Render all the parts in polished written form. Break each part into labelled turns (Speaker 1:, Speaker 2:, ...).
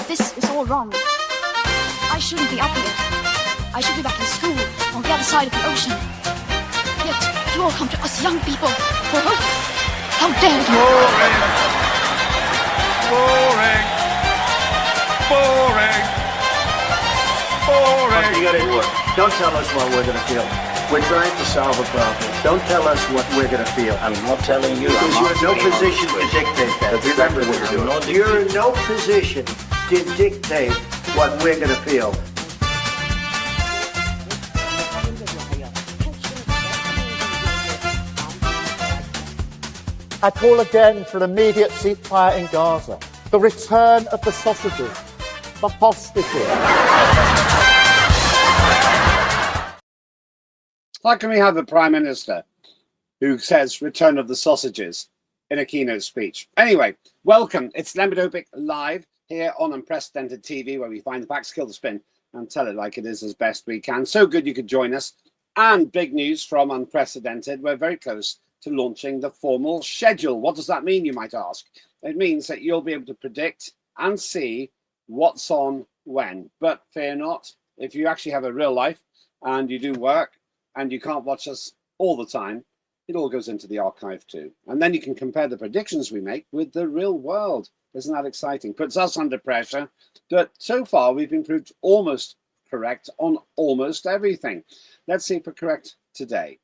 Speaker 1: This is all wrong. I shouldn't be up here. I should be back in school on the other side of the ocean. Yet you all come to us young people for hope. How dare you!
Speaker 2: Boring. Boring. Boring.
Speaker 3: Okay, get into it. Don't tell us what we're going to feel. We're trying to solve a problem. Don't tell us what we're going to feel.
Speaker 4: I'm not telling you.
Speaker 3: Because you're in no position to dictate that. Remember what you're doing. You're in no position to dictate what we're going to feel.
Speaker 5: I call again for an immediate ceasefire in Gaza, the return of the sausages, the hostages.
Speaker 6: How can we have a Prime Minister who says return of the sausages in a keynote speech? Anyway, welcome. It's Lembit Öpik live here on Unprecedented TV, where we find the facts, kill the spin, and tell it like it is as best we can. So good you could join us. And big news from Unprecedented. We're very close to launching the formal schedule. What does that mean, you might ask? It means that you'll be able to predict and see what's on when. But fear not, if you actually have a real life and you do work, and you can't watch us all the time, it all goes into the archive too. And then you can compare the predictions we make with the real world. Isn't that exciting? Puts us under pressure. But so far, we've been proved almost correct on almost everything. Let's see if we're correct today.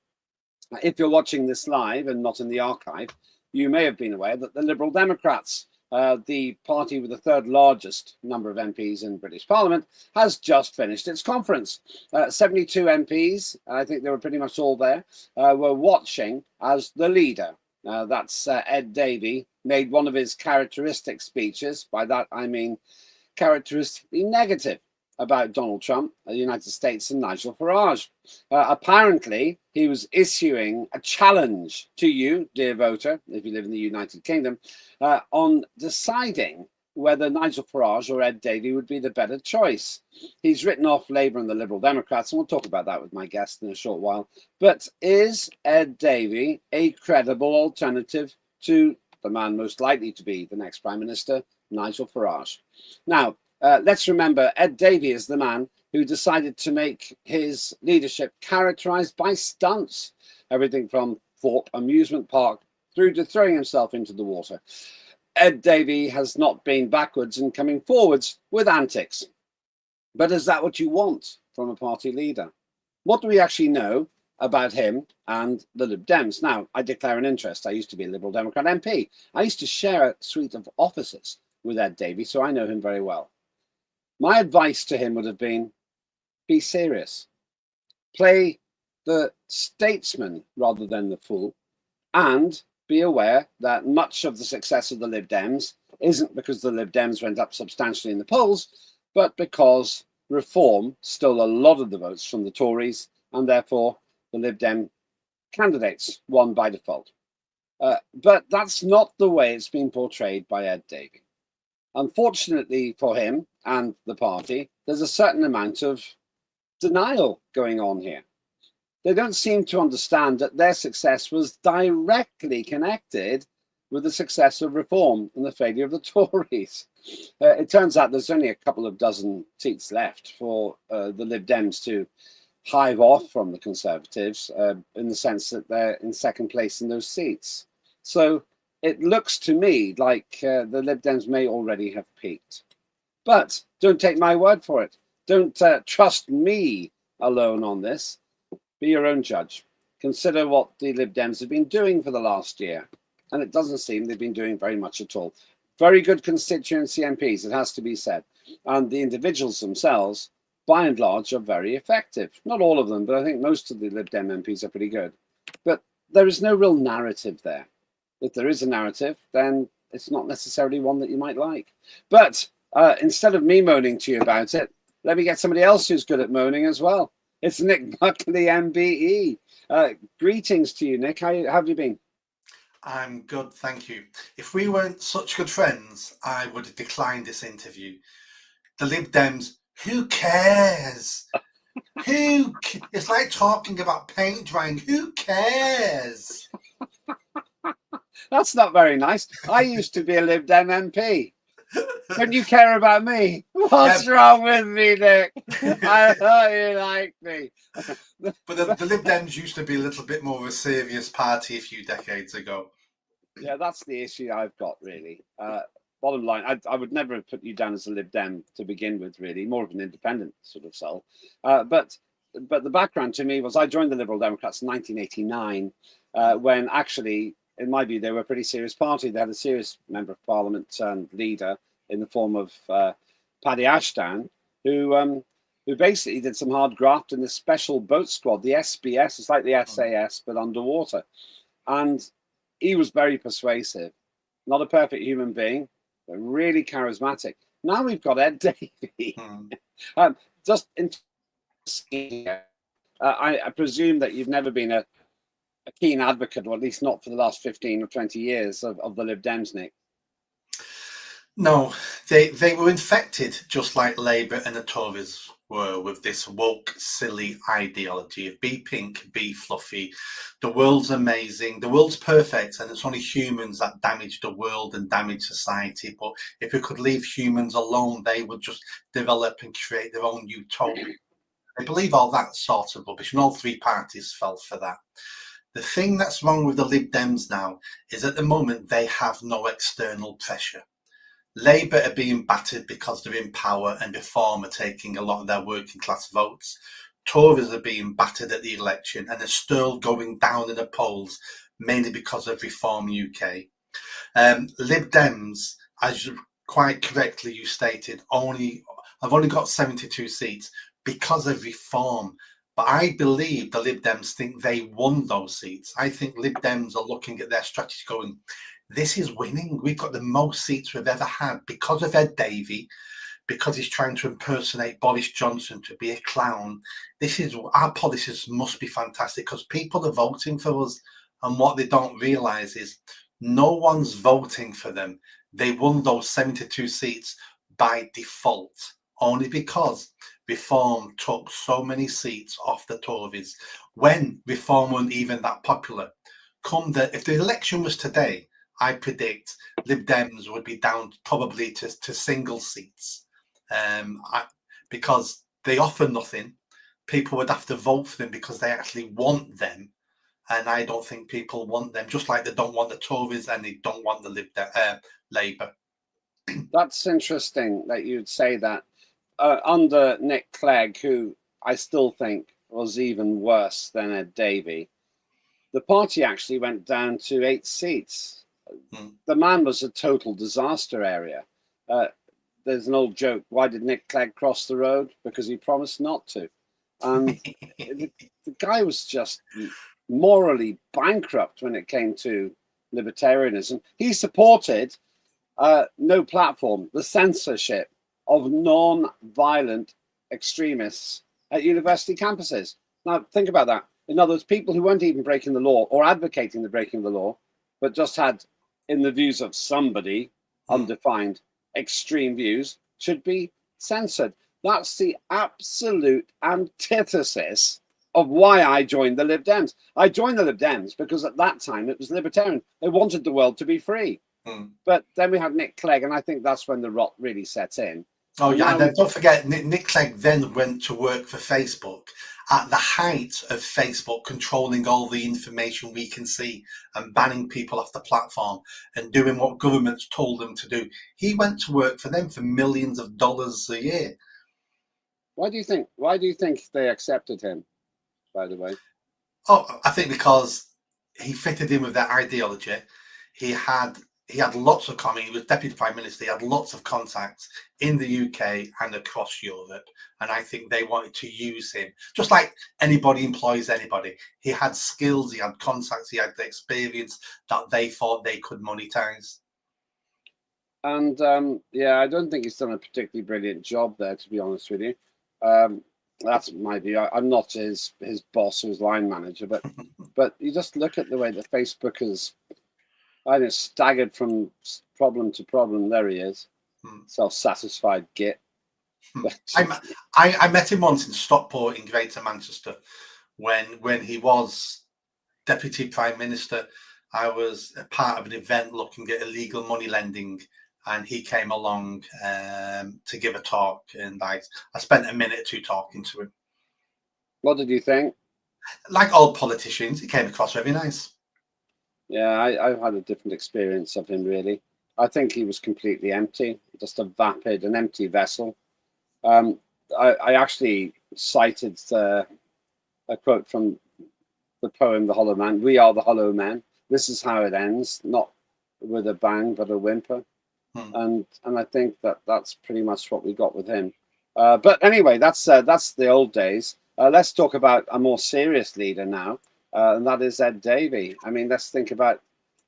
Speaker 6: If you're watching this live and not in the archive, you may have been aware that the Liberal Democrats, the party with the third largest number of MPs in British Parliament, has just finished its conference. 72 MPs, I think they were pretty much all there, were watching as the leader, that's Ed Davey, made one of his characteristic speeches. By that I mean characteristically negative about Donald Trump, the United States, and Nigel Farage. Apparently, he was issuing a challenge to you, dear voter, if you live in the United Kingdom, on deciding whether Nigel Farage or Ed Davey would be the better choice. He's written off Labour and the Liberal Democrats, and we'll talk about that with my guest in a short while. But is Ed Davey a credible alternative to the man most likely to be the next Prime Minister, Nigel Farage? Now, let's remember, Ed Davey is the man who decided to make his leadership characterized by stunts, everything from Thorpe Amusement Park through to throwing himself into the water. Ed Davey has not been backwards and coming forwards with antics. But is that what you want from a party leader? What do we actually know about him and the Lib Dems? Now, I declare an interest. I used to be a Liberal Democrat MP. I used to share a suite of offices with Ed Davey, so I know him very well. My advice to him would have been, be serious. Play the statesman rather than the fool, and be aware that much of the success of the Lib Dems isn't because the Lib Dems went up substantially in the polls, but because Reform stole a lot of the votes from the Tories, and therefore the Lib Dem candidates won by default. But that's not the way it's been portrayed by Ed Davey. Unfortunately for him and the party, there's a certain amount of denial going on here. They don't seem to understand that their success was directly connected with the success of Reform and the failure of the Tories. It turns out there's only a couple of dozen seats left for the Lib Dems to hive off from the Conservatives, in the sense that they're in second place in those seats. So it looks to me like the Lib Dems may already have peaked. But don't take my word for it. Don't trust me alone on this. Be your own judge. Consider what the Lib Dems have been doing for the last year. And it doesn't seem they've been doing very much at all. Very good constituency MPs, it has to be said. And the individuals themselves, by and large, are very effective. Not all of them, but I think most of the Lib Dem MPs are pretty good. But there is no real narrative there. If there is a narrative, then it's not necessarily one that you might like. But instead of me moaning to you about it, let me get somebody else who's good at moaning as well. It's Nick Buckley MBE. Greetings to you, Nick. How have you been?
Speaker 7: I'm good, thank you. If we weren't such good friends, I would have declined this interview. The Lib Dems, who cares? It's like talking about paint drying. Who cares?
Speaker 6: That's not very nice. I used to be a Lib Dem MP. Don't you care about me? What's wrong with me, Nick? I thought you liked me.
Speaker 7: But the Lib Dems used to be a little bit more of a serious party a few decades ago.
Speaker 6: Yeah, that's the issue I've got, really. Bottom line, I would never have put you down as a Lib Dem to begin with, really. More of an independent sort of soul. But the background to me was I joined the Liberal Democrats in 1989, when actually, in my view, they were a pretty serious party. They had a serious member of parliament and leader in the form of Paddy Ashdown, who basically did some hard graft in the special boat squad, the SBS. It's like the SAS, but underwater. And he was very persuasive, not a perfect human being, but really charismatic. Now we've got Ed Davey. Just interesting. I presume that you've never been a keen advocate, or at least not for the last 15 or 20 years, of the Lib Dems, Nick.
Speaker 7: No, they were infected, just like Labour and the Tories were, with this woke, silly ideology of be pink, be fluffy. The world's amazing, the world's perfect, and it's only humans that damage the world and damage society. But if we could leave humans alone, they would just develop and create their own utopia. They believe all that sort of rubbish, and all three parties fell for that. The thing that's wrong with the Lib Dems now is at the moment they have no external pressure. Labour are being battered because they're in power and Reform are taking a lot of their working class votes. Tories are being battered at the election and are still going down in the polls, mainly because of Reform UK. Lib Dems, as quite correctly you stated, I've only got 72 seats because of Reform. But I believe the Lib Dems think they won those seats. I think Lib Dems are looking at their strategy going, this is winning. We've got the most seats we've ever had because of Ed Davey, because he's trying to impersonate Boris Johnson to be a clown. Our policies must be fantastic because people are voting for us. And what they don't realise is no one's voting for them. They won those 72 seats by default, only because Reform took so many seats off the Tories when Reform weren't even that popular. If the election was today, I predict Lib Dems would be down probably to single seats, because they offer nothing. People would have to vote for them because they actually want them, and I don't think people want them. Just like they don't want the Tories and they don't want the Labour.
Speaker 6: That's interesting that you'd say that. Under Nick Clegg, who I still think was even worse than Ed Davey, the party actually went down to 8 seats. The man was a total disaster area. There's an old joke. Why did Nick Clegg cross the road? Because he promised not to. And the guy was just morally bankrupt when it came to libertarianism. He supported no platform, the censorship of non-violent extremists at university campuses. Now, think about that. In other words, people who weren't even breaking the law or advocating the breaking of the law, but just had, in the views of somebody, undefined extreme views, should be censored. That's the absolute antithesis of why I joined the Lib Dems. I joined the Lib Dems because at that time it was libertarian. They wanted the world to be free. But then we had Nick Clegg, and I think that's when the rot really sets in.
Speaker 7: Oh, yeah, and then don't forget, Nick Clegg then went to work for Facebook at the height of Facebook controlling all the information we can see and banning people off the platform and doing what governments told them to do. He went to work for them for millions of dollars a year.
Speaker 6: Why do you think they accepted him, by the way?
Speaker 7: Oh, I think because he fitted in with their ideology. He had lots of he was Deputy Prime Minister. He had lots of contacts in the UK and across Europe. And I think they wanted to use him, just like anybody employs anybody. He had skills, he had contacts, he had the experience that they thought they could monetize.
Speaker 6: And yeah, I don't think he's done a particularly brilliant job there, to be honest with you. That's my view. I'm not his boss or his line manager, but you just look at the way that Facebook has, I know, staggered from problem to problem. There he is, self-satisfied git.
Speaker 7: I met him once in Stockport in Greater Manchester when he was Deputy Prime Minister. I was a part of an event looking at illegal money lending, and he came along to give a talk, and I spent a minute or two talking to him.
Speaker 6: What did you think?
Speaker 7: Like all politicians, he came across very nice.
Speaker 6: Yeah, I've had a different experience of him, really. I think he was completely empty, just a vapid, an empty vessel. I actually cited a quote from the poem The Hollow Man. We are the hollow men. This is how it ends, not with a bang, but a whimper. And I think that's pretty much what we got with him. But anyway, that's the old days. Let's talk about a more serious leader now, and that is Ed Davey. I mean, let's think about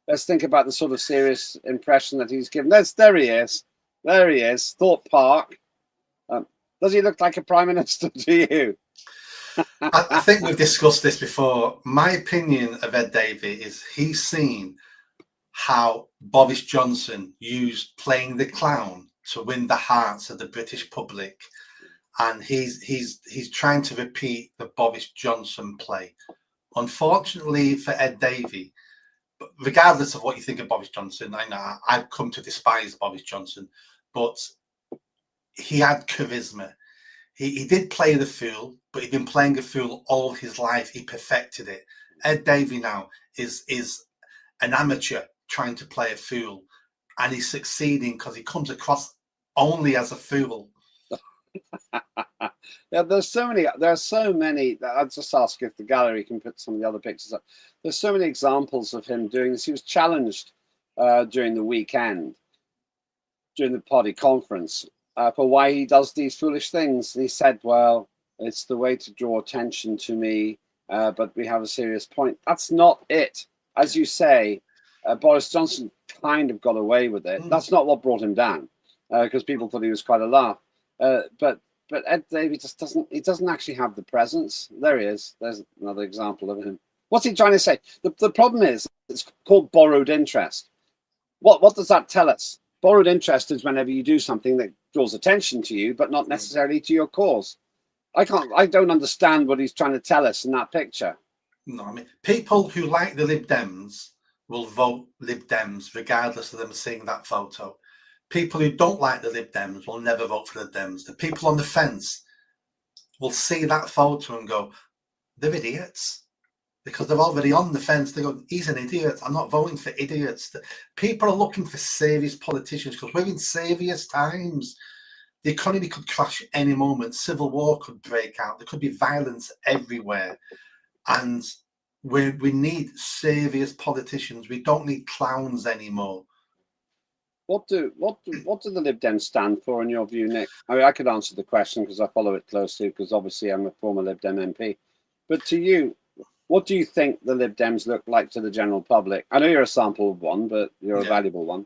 Speaker 6: the sort of serious impression that he's given. There he is. There he is. Thorpe Park. Does he look like a prime minister to you?
Speaker 7: I think we've discussed this before. My opinion of Ed Davey is he's seen how Boris Johnson used playing the clown to win the hearts of the British public, and he's trying to repeat the Boris Johnson play. Unfortunately for Ed Davey, regardless of what you think of Boris Johnson, I know I've come to despise Boris Johnson, but he had charisma. He did play the fool, but he'd been playing a fool all his life. He perfected it. Ed Davey now is an amateur trying to play a fool, and he's succeeding because he comes across only as a fool.
Speaker 6: Yeah, there are so many. I'll just ask if the gallery can put some of the other pictures up. There's so many examples of him doing this. He was challenged during the weekend, during the party conference, for why he does these foolish things. And he said, well, it's the way to draw attention to me, but we have a serious point. That's not it. As you say, Boris Johnson kind of got away with it. That's not what brought him down, because people thought he was quite a laugh. But Ed Davey just doesn't actually have the presence. There he is. There's another example of him. What's he trying to say? The problem is it's called borrowed interest. What does that tell us? Borrowed interest is whenever you do something that draws attention to you, but not necessarily to your cause. I don't understand what he's trying to tell us in that picture.
Speaker 7: No, I mean, people who like the Lib Dems will vote Lib Dems regardless of them seeing that photo. People who don't like the Lib Dems will never vote for the Dems. The people on the fence will see that photo and go, they're idiots. Because they're already on the fence. They go, he's an idiot. I'm not voting for idiots. People are looking for serious politicians because we're in serious times. The economy could crash any moment. Civil war could break out. There could be violence everywhere. And we need serious politicians. We don't need clowns anymore.
Speaker 6: What do the Lib Dems stand for in your view, Nick? I mean, I could answer the question because I follow it closely because obviously I'm a former Lib Dem MP. But to you, what do you think the Lib Dems look like to the general public? I know you're a sample of one, but you're a valuable one.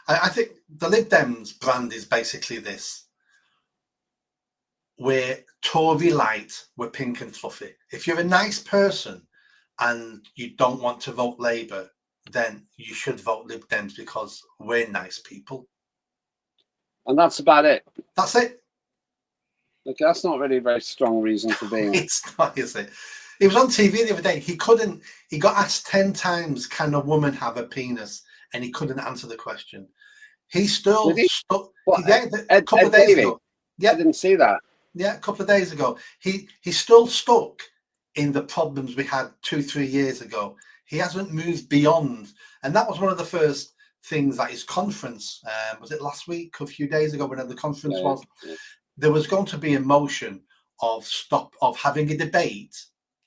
Speaker 7: I think the Lib Dems brand is basically this. We're Tory light, we're pink and fluffy. If you're a nice person and you don't want to vote Labour, then you should vote Lib Dems because we're nice people.
Speaker 6: And that's about it.
Speaker 7: That's it.
Speaker 6: Okay, that's not really a very strong reason for being.
Speaker 7: It's not, is it? He was on TV the other day. He got asked 10 times, can a woman have a penis? And he couldn't answer the question. He still stuck. Yeah, a couple of days ago. Yeah,
Speaker 6: I didn't see that.
Speaker 7: Yeah, a couple of days ago. He still stuck in the problems we had 2-3 years ago. He hasn't moved beyond. And that was one of the first things at his conference. Was it last week or a few days ago, whenever the conference was? Yeah. There was going to be a motion of having a debate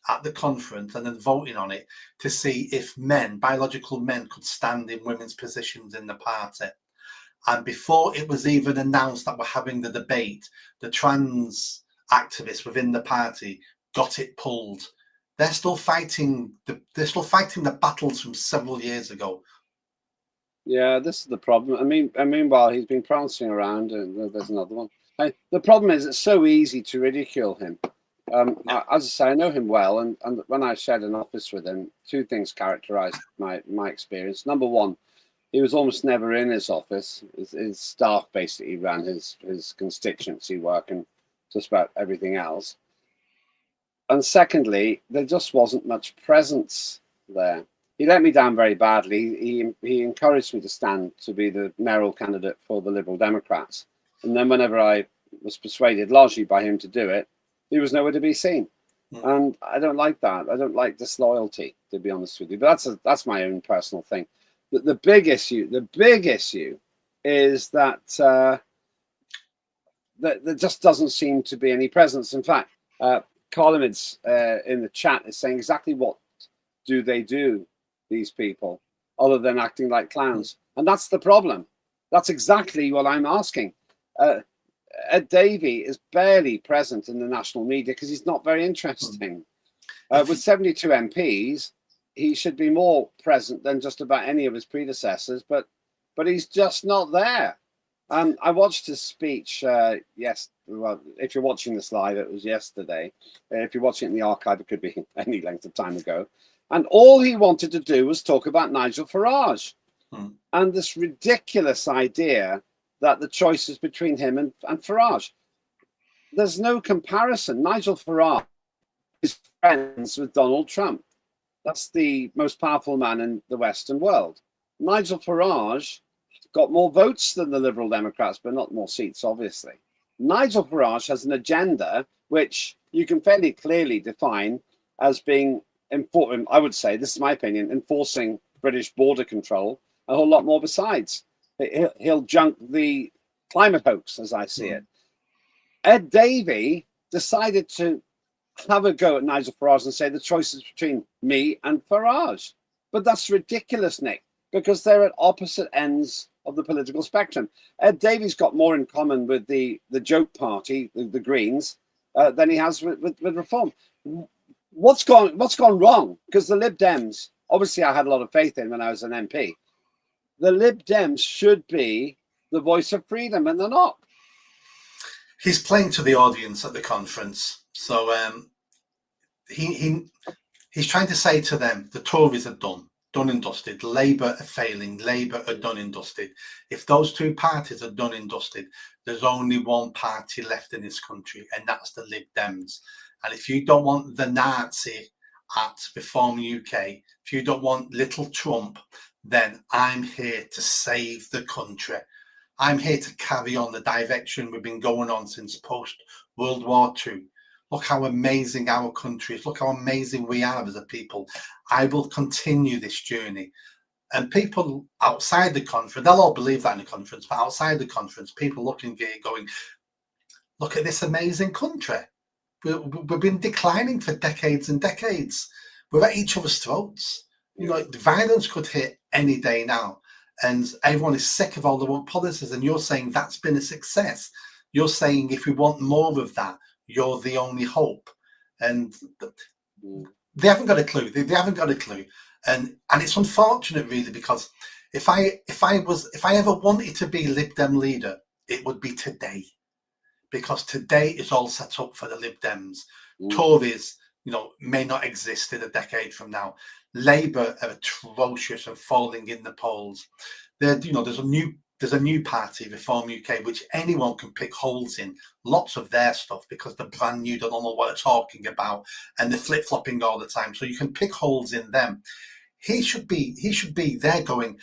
Speaker 7: at the conference and then voting on it to see if biological men could stand in women's positions in the party. And before it was even announced that we're having the debate, the trans activists within the party got it pulled. They're still fighting the battles from several years ago. Yeah,
Speaker 6: this is the problem. I mean, meanwhile, he's been prancing around, and there's another one. The problem is it's so easy to ridicule him. As I say, I know him well, and when I shared an office with him, two things characterized my experience. Number one, he was almost never in his office. His staff basically ran his constituency work and just about everything else. And secondly, there just wasn't much presence there. he let me down very badly. He encouraged me to stand to be the mayoral candidate for the Liberal Democrats. And then whenever I was persuaded, largely by him, to do it, he was nowhere to be seen. And I don't like that. I don't like disloyalty, to be honest with you. But that's my own personal thing. The big issue is that there just doesn't seem to be any presence. In fact, Column's in the chat is saying exactly what do they do, these people, other than acting like clowns? And that's the problem. That's exactly what I'm asking. Ed Davey is barely present in the national media because he's not very interesting. With 72 MPs, he should be more present than just about any of his predecessors, but he's just not there. I watched his speech well, if you're watching this live, it was yesterday. If you're watching it in the archive, it could be any length of time ago. And all he wanted to do was talk about Nigel Farage and this ridiculous idea that the choice is between him and Farage. There's no comparison. Nigel Farage is friends with Donald Trump. That's the most powerful man in the Western world. Nigel Farage got more votes than the Liberal Democrats, but not more seats, obviously. Nigel Farage has an agenda which you can fairly clearly define as being important. I would say, this is my opinion, enforcing British border control, a whole lot more besides. He'll junk the climate hoax, as I see it. Ed Davey decided to have a go at Nigel Farage and say the choice is between me and Farage. But that's ridiculous, Nick, because they're at opposite ends of the political spectrum. Ed Davey's got more in common with the joke party, the Greens, than he has with Reform. What's gone wrong? Because the Lib Dems, obviously I had a lot of faith in when I was an MP. The Lib Dems should be the voice of freedom, and they're not.
Speaker 7: He's playing to the audience at the conference. So he's trying to say to them, the Tories are done and dusted. Labour are failing. Labour are done and dusted. If those two parties are done and dusted, there's only one party left in this country, and that's the Lib Dems. And if you don't want the Nazi at Reform UK, if you don't want little Trump, then I'm here to save the country. I'm here to carry on the direction we've been going on since post-World War II. Look how amazing our country is. Look how amazing we are as a people. I will continue this journey. And people outside the conference, they'll all believe that in the conference, but outside the conference, people looking at it going, look at this amazing country. We've been declining for decades and decades. We're at each other's throats. You know, the violence could hit any day now. And everyone is sick of all the woke policies. And you're saying that's been a success. You're saying if we want more of that, you're the only hope. And they haven't got a clue. They haven't got a clue. And it's unfortunate, really, because if I ever wanted to be Lib Dem leader, it would be today. Because today is all set up for the Lib Dems. Tories, may not exist in a decade from now. Labour are atrocious and falling in the polls. There's a new party, Reform UK, which anyone can pick holes in. Lots of their stuff because they're brand new, they don't know what they're talking about, and they're flip flopping all the time. So you can pick holes in them. He should be there going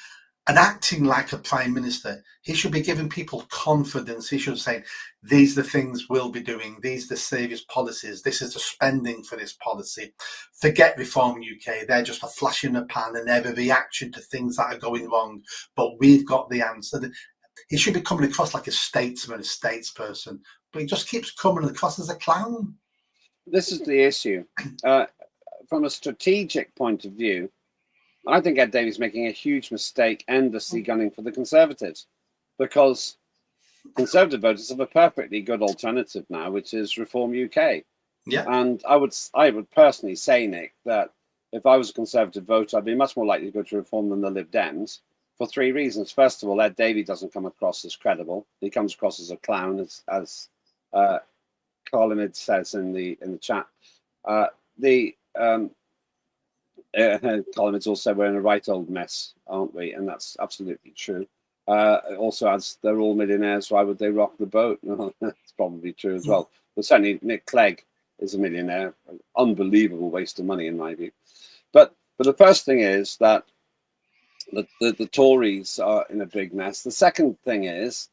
Speaker 7: and acting like a prime minister. He should be giving people confidence. He should say, these are the things we'll be doing. These are the serious policies. This is the spending for this policy. Forget Reform UK. They're just a flash in the pan and they're a reaction to things that are going wrong. But we've got the answer. He should be coming across like a statesman, a statesperson. But he just keeps coming across as a clown.
Speaker 6: This is the issue. From a strategic point of view, I think Ed Davey's making a huge mistake endlessly gunning for the Conservatives, because Conservative voters have a perfectly good alternative now, which is Reform UK.
Speaker 7: Yeah.
Speaker 6: And I would personally say, Nick, that if I was a Conservative voter, I'd be much more likely to go to Reform than the Lib Dems for three reasons. First of all, Ed Davey doesn't come across as credible. He comes across as a clown, as Carlamid says in the chat. Column's also we're in a right old mess, aren't we? And that's absolutely true. Also, as they're all millionaires, why would they rock the boat? That's probably true as well. But certainly Nick Clegg is a millionaire. An unbelievable waste of money, in my view. But But the first thing is that the Tories are in a big mess. The second thing is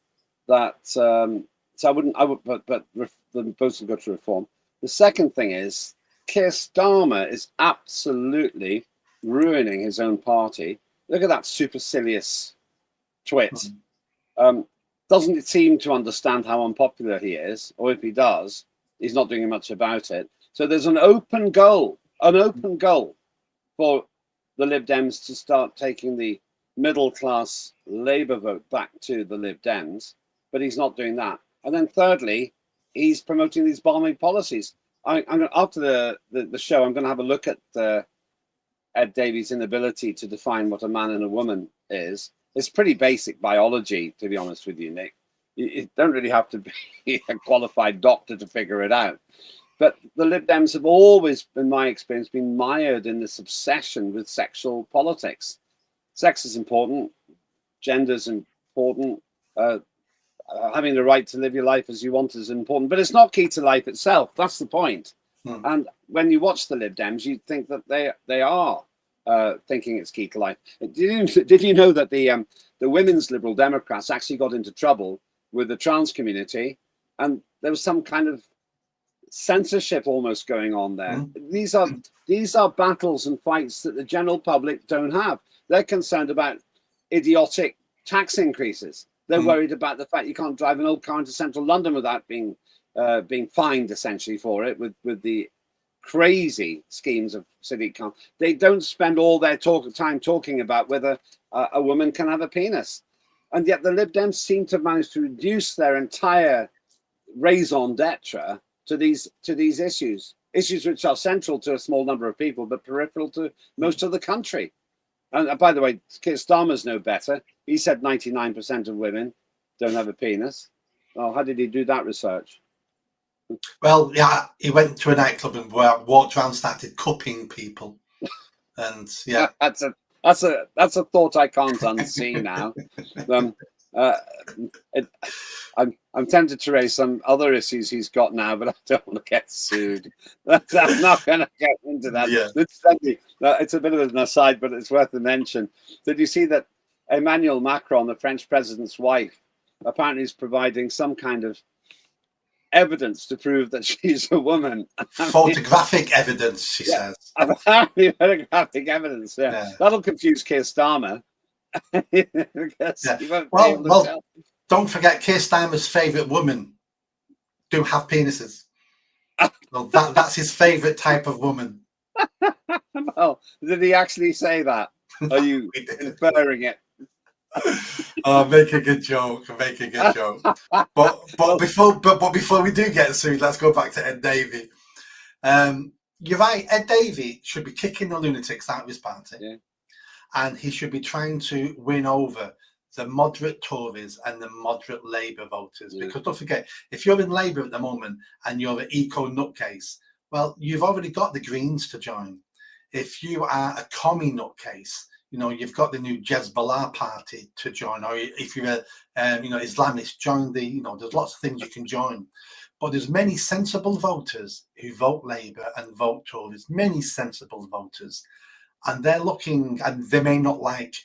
Speaker 6: that so I would, but the votes will go to Reform. The second thing is Keir Starmer is absolutely ruining his own party. Look at that supercilious twit. Doesn't seem to understand how unpopular he is, or if he does, he's not doing much about it. So there's an open goal for the Lib Dems to start taking the middle class Labour vote back to the Lib Dems, but he's not doing that. And then thirdly, he's promoting these balmy policies. After the show, I'm going to have a look at Ed Davey's inability to define what a man and a woman is. It's pretty basic biology, to be honest with you, Nick. You don't really have to be a qualified doctor to figure it out. But the Lib Dems have always, in my experience, been mired in this obsession with sexual politics. Sex is important. Gender is important. Having the right to live your life as you want is important. But it's not key to life itself. That's the point. And when you watch the Lib Dems, you think that they are thinking it's key to life. Did you know that the women's Liberal Democrats actually got into trouble with the trans community, and there was some kind of censorship almost going on there? These are battles and fights that the general public don't have. They're concerned about idiotic tax increases. They're worried about the fact you can't drive an old car into central London without being fined essentially for it, with the crazy schemes of city council. They don't spend all their time talking about whether a woman can have a penis. And yet the Lib Dems seem to have managed to reduce their entire raison d'etre to these issues which are central to a small number of people, but peripheral to most of the country. And by the way, Keir Starmer's no better. He said 99% of women don't have a penis. Well, how did he do that research?
Speaker 7: Well, yeah, he went to a nightclub and walked around, started cupping people, and yeah,
Speaker 6: that's a thought I can't unsee now. I'm tempted to raise some other issues he's got now, but I don't want to get sued. I'm not going to get into that. Yeah. It's a bit of an aside, but it's worth a mention. Did you see that Emmanuel Macron, the French president's wife, apparently is providing some kind of evidence to prove that she's a woman?
Speaker 7: Photographic evidence, she says.
Speaker 6: Apparently photographic evidence, yeah. That'll confuse Keir Starmer.
Speaker 7: Well, don't forget Keir Starmer's favourite women do have penises. Well, that's his favourite type of woman.
Speaker 6: Well, did he actually say that? Are you inferring it?
Speaker 7: Oh, make a good joke. But before we do get sued, let's go back to Ed Davey. You're right. Ed Davey should be kicking the lunatics out of his party, and he should be trying to win over the moderate Tories and the moderate Labour voters. Because don't forget, if you're in Labour at the moment and you're an eco nutcase, well, you've already got the Greens to join. If you are a commie nutcase, you've got the new Hezbollah party to join, or if you're a Islamist, join there's lots of things you can join. But there's many sensible voters who vote Labour and vote Tories, many sensible voters. And they're looking, and they may not like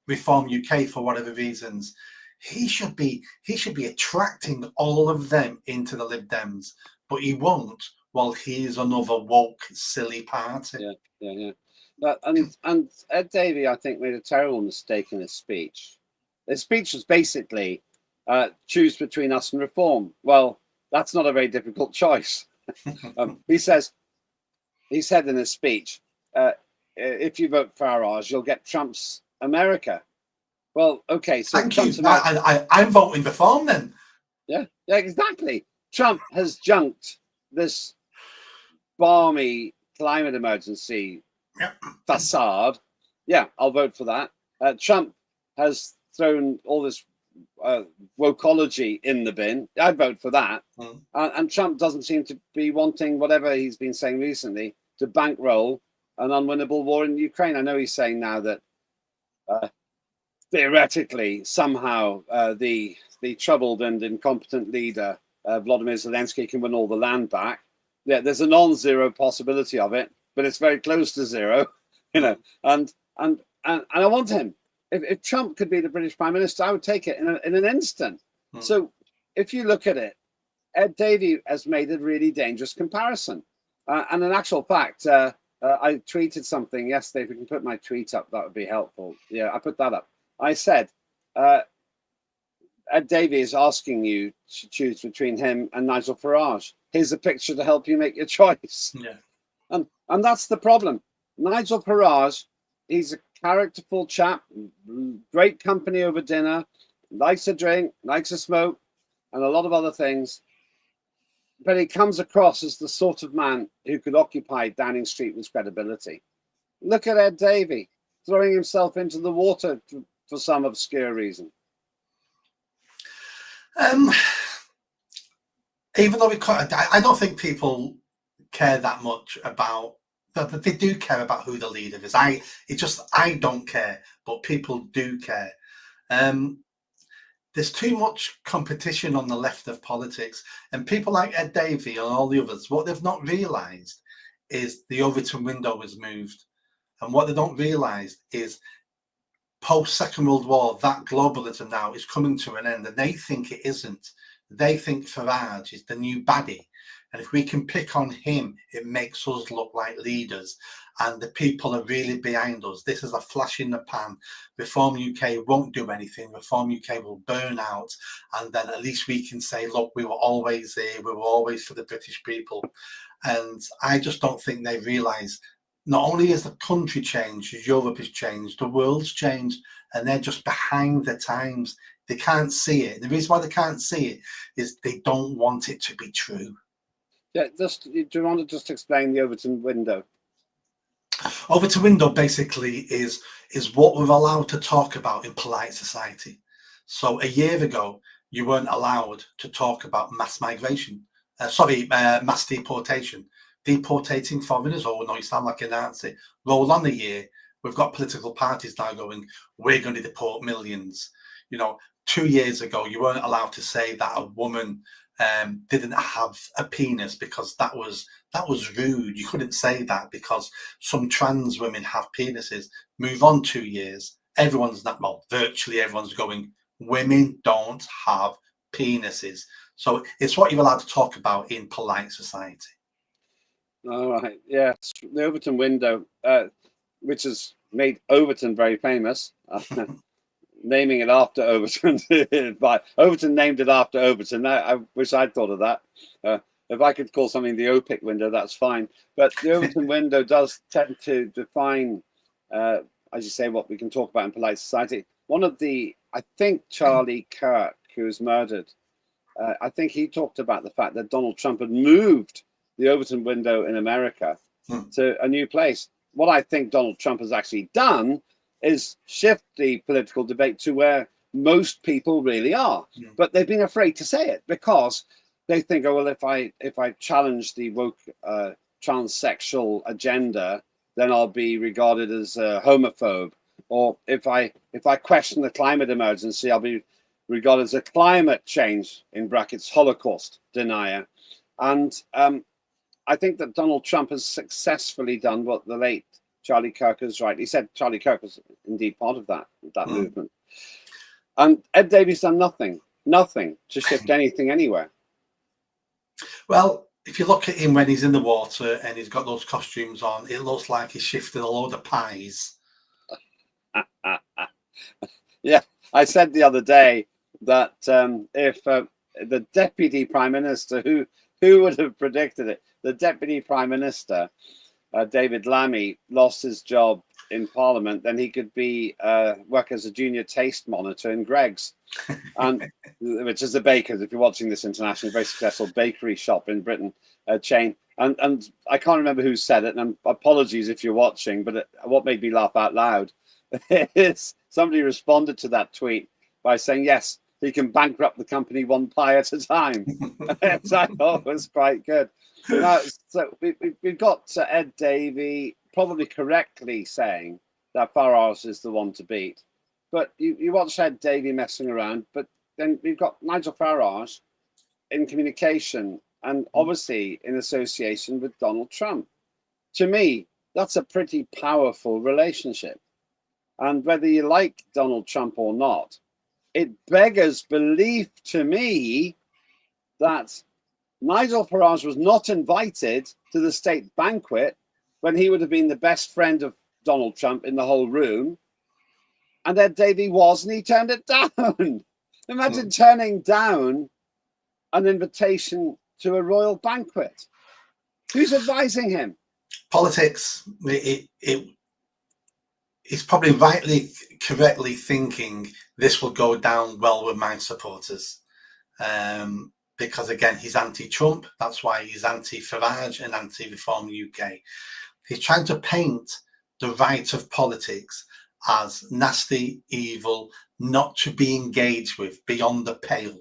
Speaker 7: Reform UK for whatever reasons. He should be attracting all of them into the Lib Dems, but he won't while he's another woke, silly party.
Speaker 6: Yeah. But, and Ed Davey, I think, made a terrible mistake in his speech. His speech was basically choose between us and Reform. Well, that's not a very difficult choice. He said in his speech, if you vote Farage, you'll get Trump's America. Well, okay, so
Speaker 7: thank you. I'm voting Reform then.
Speaker 6: Yeah, exactly. Trump has junked this balmy climate emergency facade. Yeah, I'll vote for that. Trump has thrown all this wokeology in the bin. I'd vote for that. And Trump doesn't seem to be wanting, whatever he's been saying recently, to bankroll an unwinnable war in Ukraine. I know he's saying now that theoretically, somehow, the troubled and incompetent leader, Volodymyr Zelensky, can win all the land back. Yeah, there's a non-zero possibility of it, but it's very close to zero. you know, and I want him. If Trump could be the British Prime Minister, I would take it in an instant. So if you look at it, Ed Davey has made a really dangerous comparison. And in actual fact, I tweeted something yesterday. If we can put my tweet up, that would be helpful. Yeah, I put that up. I said, Ed Davey is asking you to choose between him and Nigel Farage. Here's a picture to help you make your choice.
Speaker 7: Yeah.
Speaker 6: And that's the problem. Nigel Farage, he's a characterful chap, great company over dinner, likes a drink, likes a smoke, and a lot of other things. But he comes across as the sort of man who could occupy Downing Street with credibility. Look at Ed Davey throwing himself into the water for some obscure reason.
Speaker 7: Even though I don't think people care that much about. They do care about who the leader is. I don't care, but people do care. There's too much competition on the left of politics, and people like Ed Davey and all the others, what they've not realised is the Overton window was moved. And what they don't realise is post-Second World War, that globalism now is coming to an end, and they think it isn't. They think Farage is the new baddie. And if we can pick on him, it makes us look like leaders. And the people are really behind us. This is a flash in the pan. Reform UK won't do anything. Reform UK will burn out. And then at least we can say, look, we were always there. We were always for the British people. And I just don't think they realise not only has the country changed, Europe has changed, the world's changed, and they're just behind the times. They can't see it. The reason why they can't see it is they don't want it to be true.
Speaker 6: Yeah, do you want to just explain the Overton window?
Speaker 7: Overton window basically is what we're allowed to talk about in polite society. So a year ago, you weren't allowed to talk about mass migration. Mass deportation. Deportating foreigners. Oh no, you sound like a Nazi. Roll on a year. We've got political parties now going, we're going to deport millions. 2 years ago, you weren't allowed to say that a woman didn't have a penis because that was rude. You couldn't say that because some trans women have penises. Move on 2 years. Virtually everyone's going, women don't have penises. So it's what you're allowed to talk about in polite society.
Speaker 6: All right. Yes. The Overton window, which has made Overton very famous. Naming it after Overton. Overton named it after Overton. I wish I'd thought of that. If I could call something the Öpik window, that's fine. But the Overton window does tend to define, as you say, what we can talk about in polite society. I think Charlie Kirk, who was murdered, I think he talked about the fact that Donald Trump had moved the Overton window in America to a new place. What I think Donald Trump has actually done is shift the political debate to where most people really are. But they've been afraid to say it because they think, oh, well, if I challenge the woke transsexual agenda, then I'll be regarded as a homophobe. Or if I question the climate emergency, I'll be regarded as a climate change, in brackets, Holocaust denier. And I think that Donald Trump has successfully done what the late Charlie Kirk is right. He said Charlie Kirk was indeed part of that movement. And Ed Davey's done nothing to shift anything anywhere.
Speaker 7: Well, if you look at him when he's in the water and he's got those costumes on, it looks like he's shifted a load of pies.
Speaker 6: Yeah, I said the other day that if the Deputy Prime Minister, who would have predicted it, the Deputy Prime Minister, David Lammy, lost his job in Parliament, then he could work as a junior taste monitor in Greggs, which is the bakers. If you're watching this internationally, very successful bakery shop in Britain, chain. And I can't remember who said it, and apologies if you're watching, but what made me laugh out loud is somebody responded to that tweet by saying, yes, he can bankrupt the company one pie at a time. Which I thought was quite good. So we've got Ed Davey probably correctly saying that Farage is the one to beat. But you watch Ed Davey messing around, but then we've got Nigel Farage in communication and obviously in association with Donald Trump. To me, that's a pretty powerful relationship. And whether you like Donald Trump or not, it beggars belief to me that Nigel Farage was not invited to the state banquet when he would have been the best friend of Donald Trump in the whole room. And Ed Davey was, and he turned it down. Imagine turning down an invitation to a royal banquet. Who's advising him?
Speaker 7: Politics. He's probably correctly thinking this will go down well with my supporters. Because again, he's anti-Trump. That's why he's anti-Farage and anti-Reform UK. He's trying to paint the right of politics as nasty, evil, not to be engaged with, beyond the pale.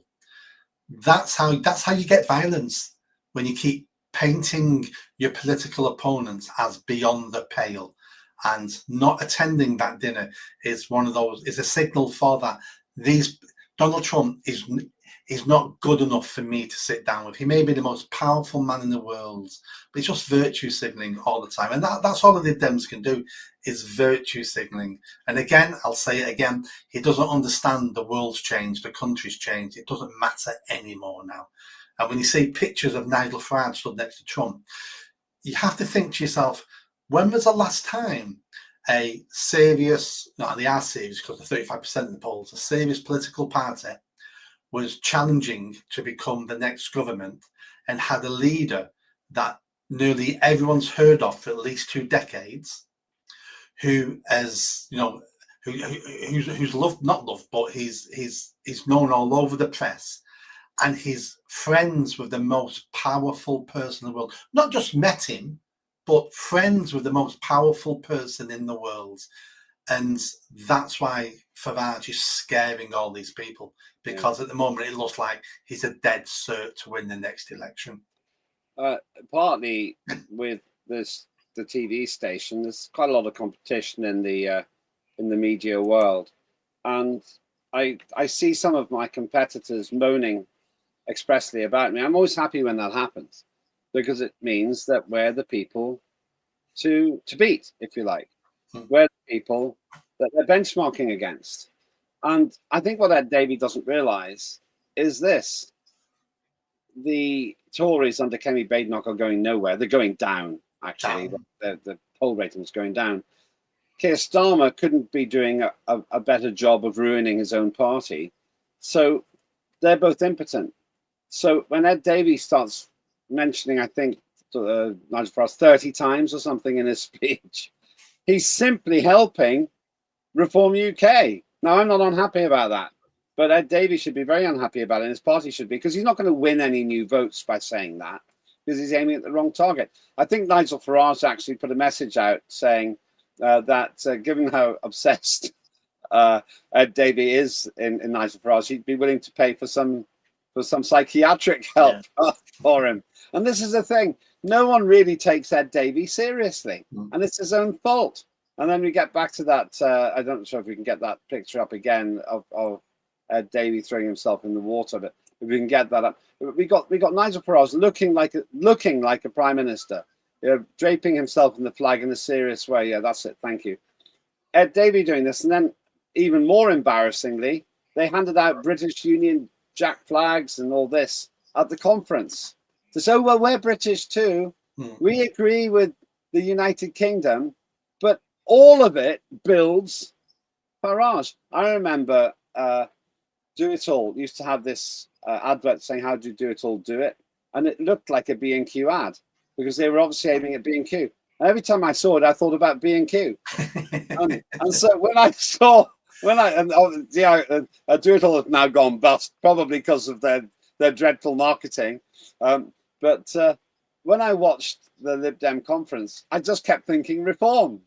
Speaker 7: That's how you get violence, when you keep painting your political opponents as beyond the pale. And not attending that dinner is a signal for that. Donald Trump is not good enough for me to sit down with. He may be the most powerful man in the world, but it's just virtue signaling all the time. And that's all the Lib Dems can do, is virtue signaling. And again, I'll say it again, he doesn't understand the world's changed, the country's changed. It doesn't matter anymore now. And when you see pictures of Nigel Farage stood next to Trump, you have to think to yourself, when was the last time a serious, no, they are serious because they're 35% in the polls, a serious political party was challenging to become the next government and had a leader that nearly everyone's heard of for at least 2 decades, who as you know, who's loved, not loved, but he's known all over the press, and he's friends with the most powerful person in the world. Not just met him, but friends with the most powerful person in the world. And that's why Farage is scaring all these people, because at the moment it looks like he's a dead cert to win the next election.
Speaker 6: Partly with the TV station, there's quite a lot of competition in the media world, and I see some of my competitors moaning expressly about me. I'm always happy when that happens, because it means that we're the people to beat, if you like. We're the people that they're benchmarking against. And I think what Ed Davey doesn't realise is this. The Tories under Kemi Badenoch are going nowhere. They're going down, actually. The poll rating is going down. Keir Starmer couldn't be doing a better job of ruining his own party. So they're both impotent. So when Ed Davey starts mentioning, I think, Nigel Farage 30 times or something in his speech, he's simply helping Reform UK. Now, I'm not unhappy about that, but Ed Davey should be very unhappy about it, and his party should be, because he's not going to win any new votes by saying that, because he's aiming at the wrong target. I think Nigel Farage actually put a message out saying that given how obsessed Ed Davey is in Nigel Farage, he'd be willing to pay for some psychiatric help for him. And this is the thing. No one really takes Ed Davey seriously, and it's his own fault. And then we get back to that. I don't know if we can get that picture up again of Ed Davey throwing himself in the water, but if we can get that up, we got Nigel Farage looking like a prime minister, draping himself in the flag in a serious way. Yeah, that's it. Thank you. Ed Davey doing this, and then even more embarrassingly, they handed out British Union Jack flags and all this at the conference. So, well, we're British too. We agree with the United Kingdom, but all of it builds Farage. I remember Do It All used to have this advert saying, how do you do it all, do it? And it looked like a B&Q ad, because they were obviously aiming at B&Q. And every time I saw it, I thought about B&Q. and so when I saw, Do It All has now gone bust, probably because of their dreadful marketing. But when I watched the Lib Dem conference, I just kept thinking reform.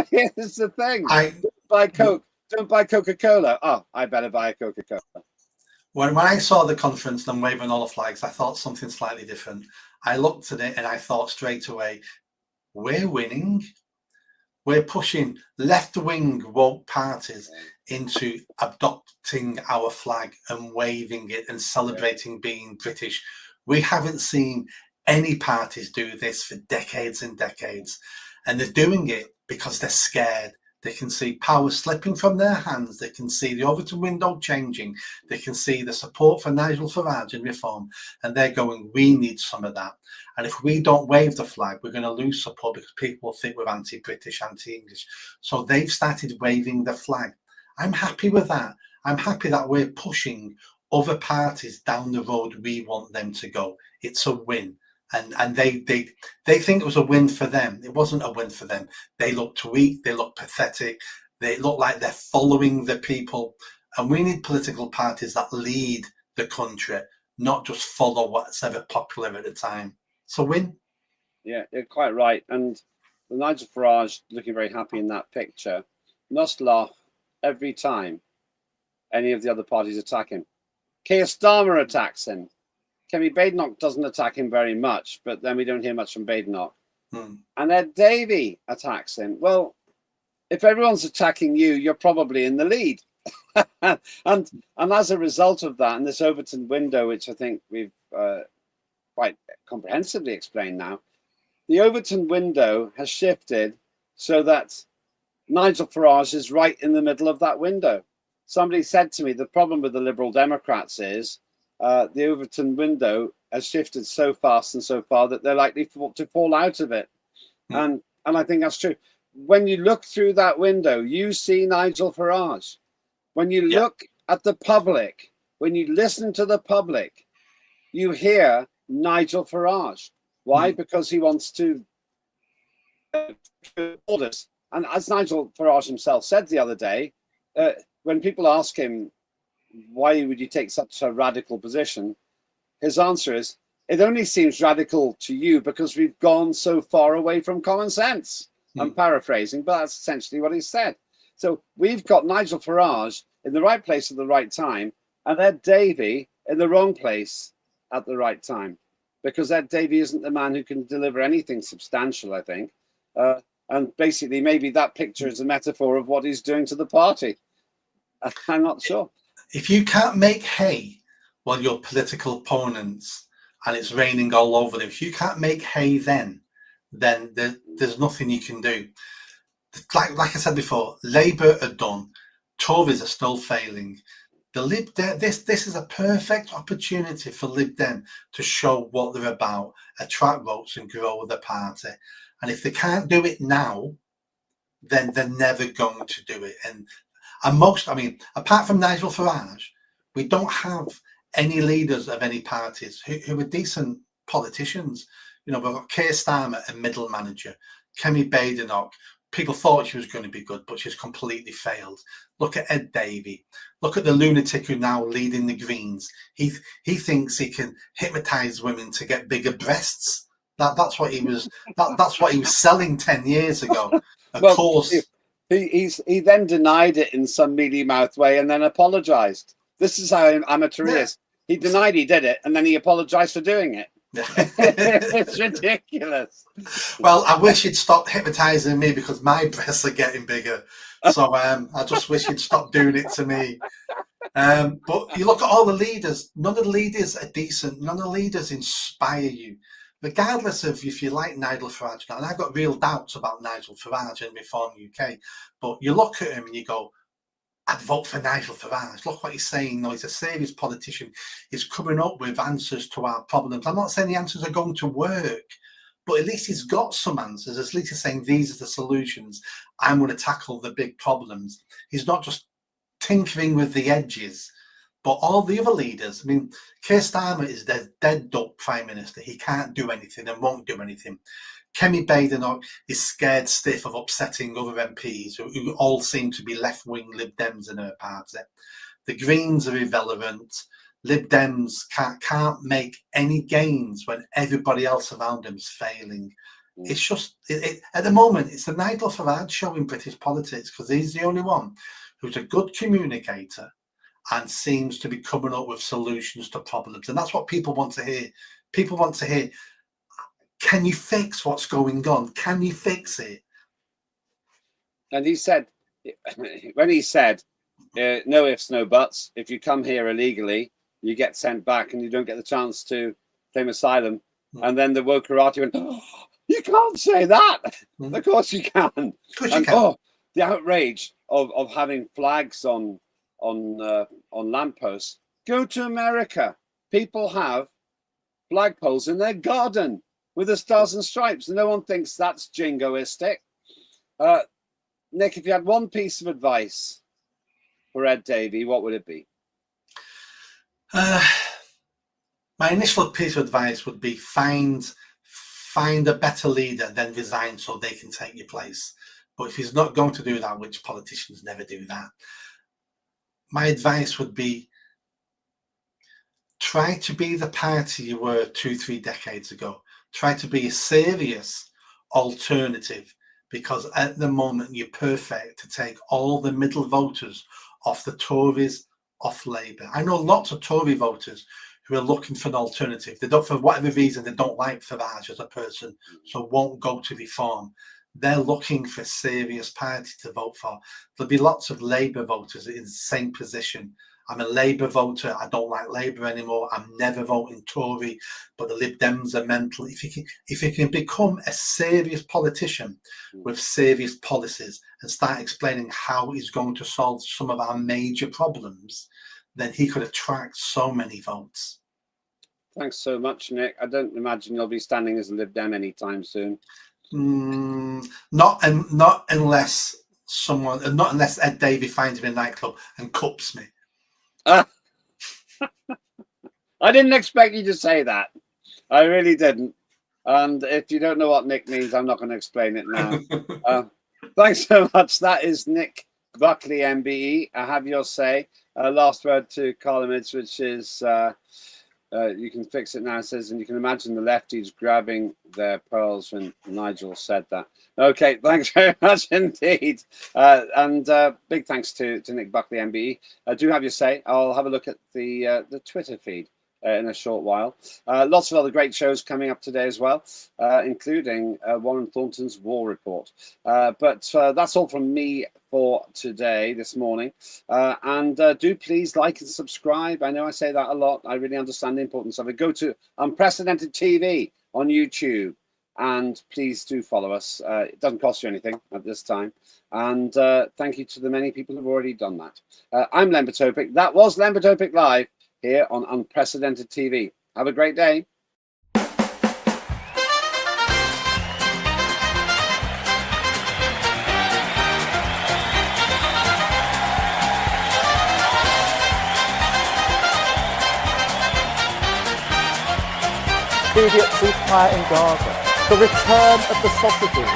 Speaker 6: Here's the thing. Don't buy Coca-Cola. Oh, I better buy a Coca-Cola.
Speaker 7: When I saw the conference and waving all the flags, I thought something slightly different. I looked at it and I thought straight away, we're winning. We're pushing left-wing woke parties into adopting our flag and waving it and celebrating being British. We haven't seen any parties do this for decades and decades. And they're doing it because they're scared. They can see power slipping from their hands. They can see the Overton window changing. They can see the support for Nigel Farage and Reform. And they're going, we need some of that. And if we don't wave the flag, we're going to lose support because people think we're anti-British, anti-English. So they've started waving the flag. I'm happy with that. I'm happy that we're pushing other parties down the road we want them to go. It's a win. And they think it was a win for them. It wasn't a win for them. They look weak. They look pathetic. They look like they're following the people. And we need political parties that lead the country, not just follow what's ever popular at the time. So win.
Speaker 6: Yeah, you're quite right. And Nigel Farage looking very happy in that picture must laugh every time any of the other parties attack him. Keir Starmer attacks him. Kemi Badenoch doesn't attack him very much, but then we don't hear much from Badenoch. And Ed Davey attacks him. Well, if everyone's attacking you, you're probably in the lead. and as a result of that, and this Overton window, which I think we've quite comprehensively explained now, the Overton window has shifted so that Nigel Farage is right in the middle of that window. Somebody said to me, the problem with the Liberal Democrats is the Overton window has shifted so fast and so far that they're likely to fall out of it. And I think that's true. When you look through that window, you see Nigel Farage. When you look at the public, when you listen to the public, you hear Nigel Farage. Why? Because he wants to orders. And as Nigel Farage himself said the other day, when people ask him, why would you take such a radical position? His answer is, it only seems radical to you because we've gone so far away from common sense. I'm paraphrasing, but that's essentially what he said. So we've got Nigel Farage in the right place at the right time and Ed Davey in the wrong place at the right time, because Ed Davey isn't the man who can deliver anything substantial, I think. And basically, maybe that picture is a metaphor of what he's doing to the party. I'm not sure.
Speaker 7: If you can't make hay while your political opponents and it's raining all over them, if you can't make hay then there's nothing you can do. Like I said before, Labour are done. Tories are still failing. The Lib Dem, this is a perfect opportunity for Lib Dem to show what they're about, attract votes and grow the party. And if they can't do it now, then they're never going to do it. And apart from Nigel Farage, we don't have any leaders of any parties who are decent politicians. You know, we've got Keir Starmer, a middle manager. Kemi Badenoch, people thought she was going to be good, but she's completely failed. Look at Ed Davey. Look at the lunatic who now leading the Greens. He thinks he can hypnotise women to get bigger breasts. That's what he was. That's what he was selling 10 years ago. Of course.
Speaker 6: He then denied it in some mealy-mouthed way and then apologised. This is how amateur he is. He denied he did it and then he apologised for doing it. It's ridiculous.
Speaker 7: Well, I wish he'd stop hypnotising me because my breasts are getting bigger. So I just wish he'd stop doing it to me. But you look at all the leaders. None of the leaders are decent. None of the leaders inspire you. Regardless of if you like Nigel Farage now, and I've got real doubts about Nigel Farage and Reform UK, but you look at him and you go, I'd vote for Nigel Farage. Look what he's saying. No, he's a serious politician. He's coming up with answers to our problems. I'm not saying the answers are going to work, but at least he's got some answers. At least he's saying these are the solutions. I'm going to tackle the big problems. He's not just tinkering with the edges. But all the other leaders, I mean, Keir Starmer is the dead duck prime minister. He can't do anything and won't do anything. Kemi Badenoch is scared stiff of upsetting other MPs who all seem to be left-wing Lib Dems in her party. The Greens are irrelevant. Lib Dems can't make any gains when everybody else around them is failing. It's just, at the moment, it's the Nigel Farage show in British politics because he's the only one who's a good communicator and seems to be coming up with solutions to problems. And that's what people want to hear. People want to hear, can you fix what's going on? Can you fix it?
Speaker 6: And he said, when he said, no ifs, no buts, if you come here illegally, you get sent back and you don't get the chance to claim asylum. And then the wokerati went, oh, You can't say that. Of course you can.
Speaker 7: Of course you
Speaker 6: And,
Speaker 7: can.
Speaker 6: oh, the outrage of having flags on lampposts. Go to America. People have flagpoles in their garden with the stars and stripes. No one thinks that's jingoistic. Nick, if you had one piece of advice for Ed Davey, what would it be?
Speaker 7: My initial piece of advice would be find a better leader, then resign so they can take your place. But if he's not going to do that, which politicians never do that, my advice would be try to be the party you were 2-3 decades ago. Try to be a serious alternative, because at the moment you're perfect to take all the middle voters off the Tories, off Labour. I know lots of Tory voters who are looking for an alternative. They don't, for whatever reason, they don't like Farage as a person, so won't go to Reform. They're looking for a serious party to vote for. There'll be lots of Labour voters in the same position. I'm a Labour voter. I don't like Labour anymore. I'm never voting Tory, but the Lib Dems are mental. If you can become a serious politician with serious policies and start explaining how he's going to solve some of our major problems, then he could attract so many votes.
Speaker 6: Thanks so much, Nick. I don't imagine you'll be standing as a Lib Dem anytime soon.
Speaker 7: Not unless Ed Davey finds me in a nightclub and cups me.
Speaker 6: I didn't expect you to say that. I really didn't. And if you don't know what Nick means, I'm not going to explain it now. Thanks so much. That is Nick Buckley MBE. I have your say. Last word to columnists, which is you can fix it now. It says, and you can imagine the lefties grabbing their pearls when Nigel said that. Okay, thanks very much indeed. And big thanks to Nick Buckley MBE. Do have your say. I'll have a look at the Twitter feed in a short while. Lots of other great shows coming up today as well, including Warren Thornton's War Report. But that's all from me for today, this morning. And do please like and subscribe. I know I say that a lot. I really understand the importance of it. Go to Unprecedented TV on YouTube. And please do follow us. It doesn't cost you anything at this time. And thank you to the many people who've already done that. I'm Lembit Öpik. That was Lembit Öpik Live here on Unprecedented TV. Have a great day.
Speaker 5: Immediate ceasefire in Gaza. The return of the sausages.